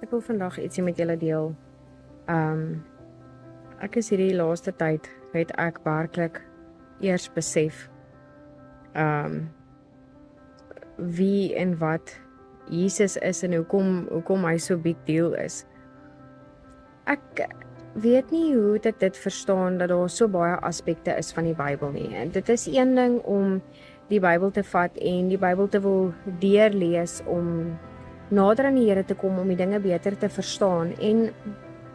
Ek wil vandag ietsie met julle deel. Ek is hierdie laaste tyd, het ek werklik eers besef, wie en wat Jesus is en hoekom hy so big deal is. Ek weet nie hoe dat dit verstaan, dat daar so baie aspekte is van die Bybel nie. En dit is een ding om die Bybel te vat en die Bybel te wil deurlees om nader aan die Here te kom, om die dinge beter te verstaan. En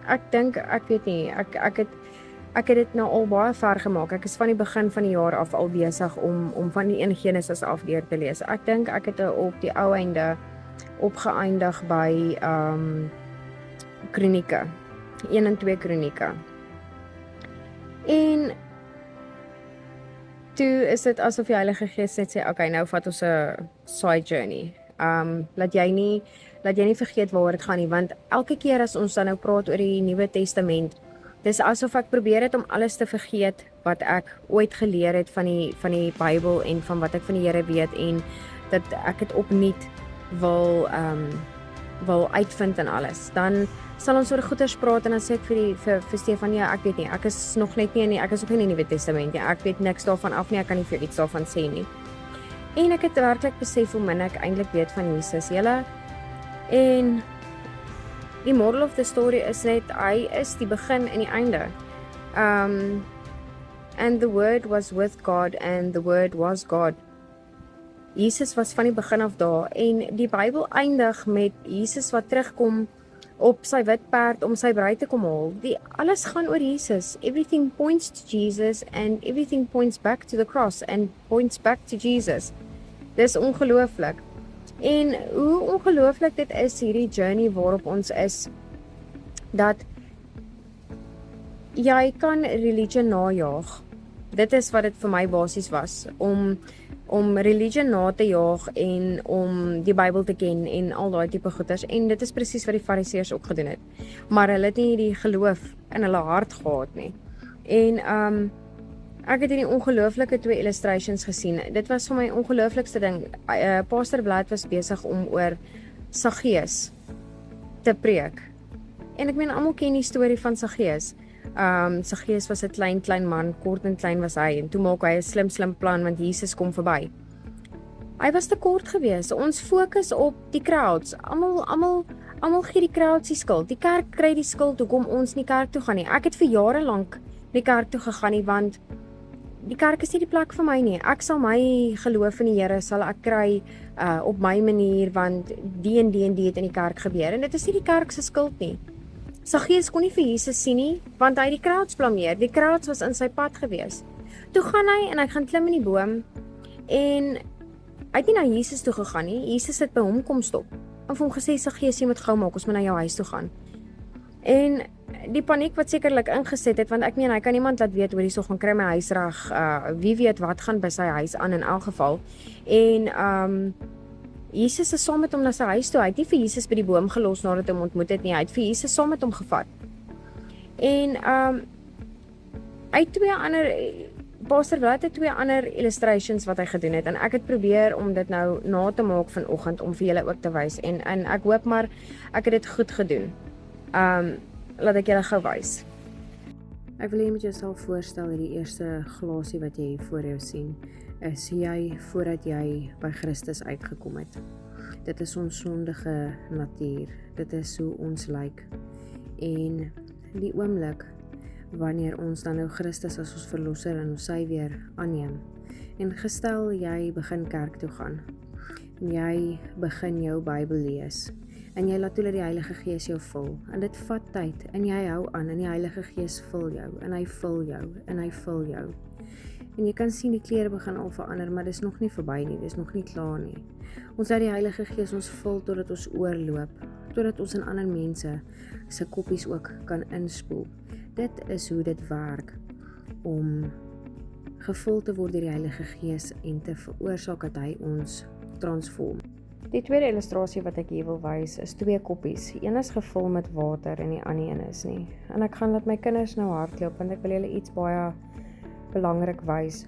ek dink, ek weet nie, ek het dit nou al baie ver gemaak. Ek is van die begin van die jaar af al besig om van die 1 Genesis af deur te lees. Ek dink ek het op die ou einde opgeëindig by Kronieke, 1 en 2 Kronieke. En toe is dit asof die Heilige Gees net sê, okay, nou vat ons 'n side journey. Laat jy nie vergeet waaroor dit gaan nie, want elke keer as ons dan nou praat oor die Nuwe Testament, dis asof ek probeer het om alles te vergeet wat ek ooit geleer het van die Bybel en van wat ek van die Here weet, en dat ek het opnuut wil uitvind en alles. Dan sal ons oor goeders praat en dan sê ek vir Stefan, ja, ek weet nie, ek is nog net nie, ek is nog nie in die Nuwe Testament nie, ek weet niks daarvan af nie, ek kan nie vir iets daarvan sê nie. En ek het werklik besef hoe min ek eintlik weet van Jesus, julle. En die moral of the story is net, hy is die begin en die einde. And the word was with God and the word was God. Jesus was van die begin af daar, en die Bybel eindig met Jesus wat terugkom op sy wit perd om sy bruid te kom haal. Alles gaan oor Jesus. Everything points to Jesus and everything points back to the cross and points back to Jesus. Dis ongelooflik. En hoe ongelooflik dit is, hierdie journey waarop ons is, dat jy kan religion najaag. Dit is wat dit vir my basies was, om religion na te jaag en om die Bybel te ken en al daai tipe goeders, en dit is presies wat die Fariseërs ook gedoen het. Maar hulle het nie die geloof in hulle hart gehad nie. En ek het hierdie ongelooflike 2 illustrations gesien. Dit was vir my ongelooflikste ding. Pastor Vlad was besig om oor Saggeus te preek. En ek meen, almal ken die storie van Saggeus. Saggeus was 'n klein man, kort en klein was hy, en toe maak hy 'n slim plan, want Jesus kom verby. Hy was te kort gewees. Ons fokus op die crowds. Almal gee die crowds die skuld. Die kerk kry die skuld hoekom ons nie kerk toe gaan nie. Ek het vir jare lank nie kerk toe gegaan nie, want die kerk is nie die plek vir my nie. Ek sal my geloof in die Here sal ek kry op my manier, want die en die het in die kerk gebeur, en dit is nie die kerk se skuld nie. Saggeus kon nie vir Jesus sien nie, want hy het die crowds blameer. Die crowds was in sy pad gewees. Toe gaan hy en hy gaan klim in die boom, en hy het nie na Jesus toe gegaan nie. Jesus het by hom kom stop en vir hom gesê, Saggeus, jy moet gou maak, ons moet na jou huis toe gaan. En die paniek wat sekerlik ingeset het, want ek meen, hy kan niemand laat weet, hoorie, so gaan kry my huis reg, wie weet wat gaan by sy huis aan in elk geval. En Jesus is saam met hom na sy huis toe. Hy het nie vir Jesus by die boom gelos nadat hy hom ontmoet het nie, hy het vir Jesus saam met hom gevat. En hy het Pastor Vlad het 2 ander illustrations wat hy gedoen het, en ek het probeer om dit nou na te maak vanoggend, om vir julle ook te wys, en ek hoop maar, ek het dit goed gedoen. Laat ek julle gou wys. Ek wil jy met jouself voorstel, hierdie eerste glasie wat jy voor jou sien, is jy voordat jy by Christus uitgekom het. Dit is ons sondige natuur, dit is hoe ons lyk. En die oomblik, wanneer ons dan nou Christus as ons verlosser en ons sy weer aanneem, en gestel jy begin kerk toe gaan, en jy begin jou Bybel lees, en jy laat toe dat die Heilige Gees jou vul, en dit vat tyd, en jy hou aan, en die Heilige Gees vul jou, en hy vul jou, en hy vul jou. En jy kan sien die klere begin al verander, maar dis nog nie verby nie, dis nog nie klaar nie. Ons laat die Heilige Gees ons vul totdat ons oorloop, totdat ons in ander mense se koppies ook kan inspoel. Dit is hoe dit werk, om gevul te word deur die Heilige Gees en te veroorsaak dat hy ons transform. Die tweede illustrasie wat ek hier wil wys is 2 koppies. Een is gevul met water en die ander een is nie. En ek gaan laat my kinders nou hardloop, want ek wil julle iets baie belangrik wys.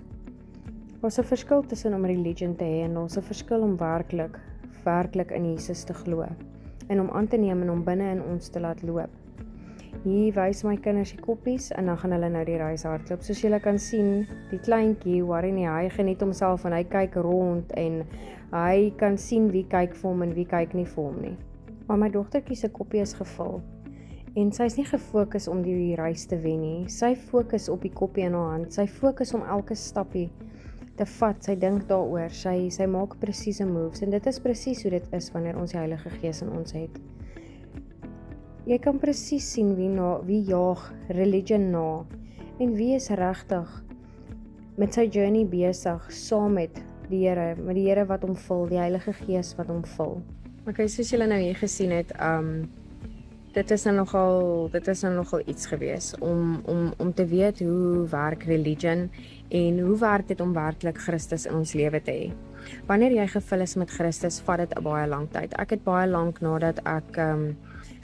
Daar's 'n verskil tussen om religion te hê en ons 'n verskil om werklik in Jesus te glo. en om aan te neem en om binne in ons te laat loop. Hier wys my kinders die koppies en dan gaan hulle nou die reis hardloop. Soos julle kan sien, die kleintjie, Warren, hy geniet homself en hy kyk rond en hy kan sien wie kyk vir hom en wie kyk nie vir hom nie. Maar my dogtertjie se koppie is gevul en sy is nie gefokus om die reis te wen nie. Sy fokus op die koppie in haar hand. Sy fokus om elke stappie te vat. Sy dink daaroor. Sy maak presiese moves en dit is presies hoe dit is wanneer ons die Heilige Gees in ons het. Jy kan presies sien wie jaag religion na en wie is regtig met sy journey besig saam met die Here wat hom vul, die Heilige Gees wat hom vul. Okay, soos julle nou hier gesien het, dit is nou nogal iets gewees om te weet hoe werk religion en hoe werk dit om werklik Christus in ons lewe te hê. Wanneer jy gevul is met Christus, vat dit 'n baie lang tyd. Ek het baie lank nadat ek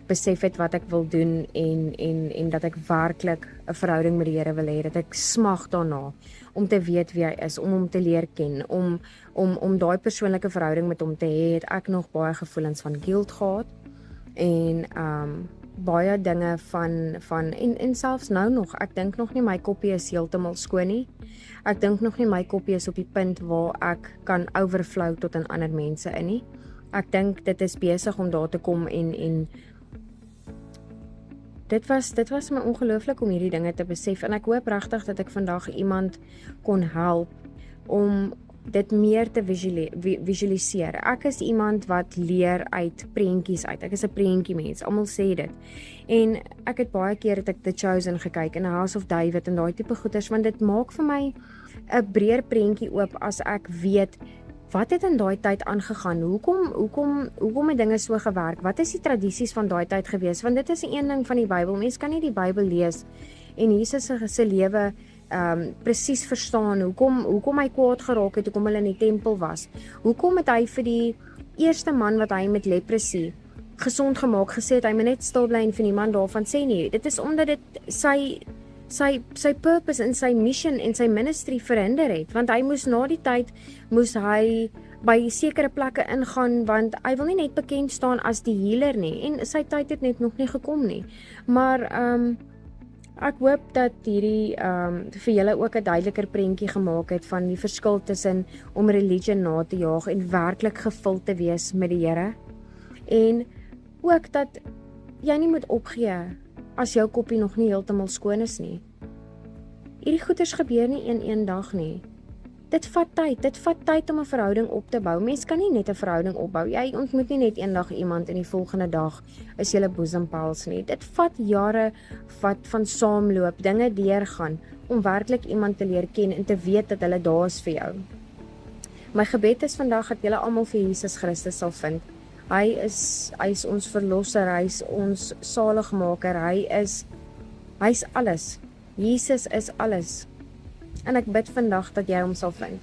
besef het wat ek wil doen en dat ek werklik 'n verhouding met die Here wil hê, dat ek smag daarna om te weet wie hy is, om hom te leer ken, om daai persoonlike verhouding met hom te hê, het ek nog baie gevoelens van guilt gehad en baie dinge van en selfs nou nog, ek dink nog nie my koppie is heeltemal skoon nie. Ek dink nog nie my koppie is op die punt waar ek kan overflow tot in ander mense in nie. Ek dink dit is besig om daar te kom en dit was my ongelooflik om hierdie dinge te besef en ek hoop regtig dat ek vandag iemand kon help om dit meer te visualiseer. Ek is iemand wat leer uit prentjies uit. Ek is 'n prentjie mens. Almal sê dit. En ek het baie keer het ek The Chosen gekyk en House of David en daai tipe goeters want dit maak vir my 'n breër prentjie oop as ek weet wat het in daai tyd aangegaan? Hoekom het dinge so gewerk? Wat is die tradisies van daai tyd gewees? Want dit is 'n een ding van die Bybel. Mens kan nie die Bybel lees en Jesus se lewe presies verstaan hoekom hy kwaad geraak het, hoekom hulle in die tempel was. Hoekom het hy vir die eerste man wat hy met leprosy gesond gemaak gesê het hy moet net stil bly en vir niemand daarvan sê nie. Dit is omdat dit sy purpose en sy mission en sy ministry verhinder het, want hy moes na die tyd by sekere plekke ingaan, want hy wil nie net bekend staan as die healer nie, en sy tyd het net nog nie gekom nie. Maar ek hoop dat hierdie vir julle ook 'n duideliker prentjie gemaak het van die verskil tussen om religion na te jaag en werklik gevul te wees met die Here. En ook dat jy nie moet opgee as jou koppie nog nie heeltemal skoon is nie. Hierdie goeters gebeur nie in een dag nie. Dit vat tyd om 'n verhouding op te bou. Mens kan nie net 'n verhouding opbou. Jy ontmoet nie net eendag iemand en die volgende dag is julle bosom pals nie. Dit vat jare van saamloop, dinge deurgaan om werklik iemand te leer ken en te weet dat hulle daar is vir jou. My gebed is vandag dat julle almal vir Jesus Christus sal vind. Hy is ons verlosser, hy is ons saligmaker, hy's alles. Jesus is alles. En ek bid vandag dat jy hom sal vind.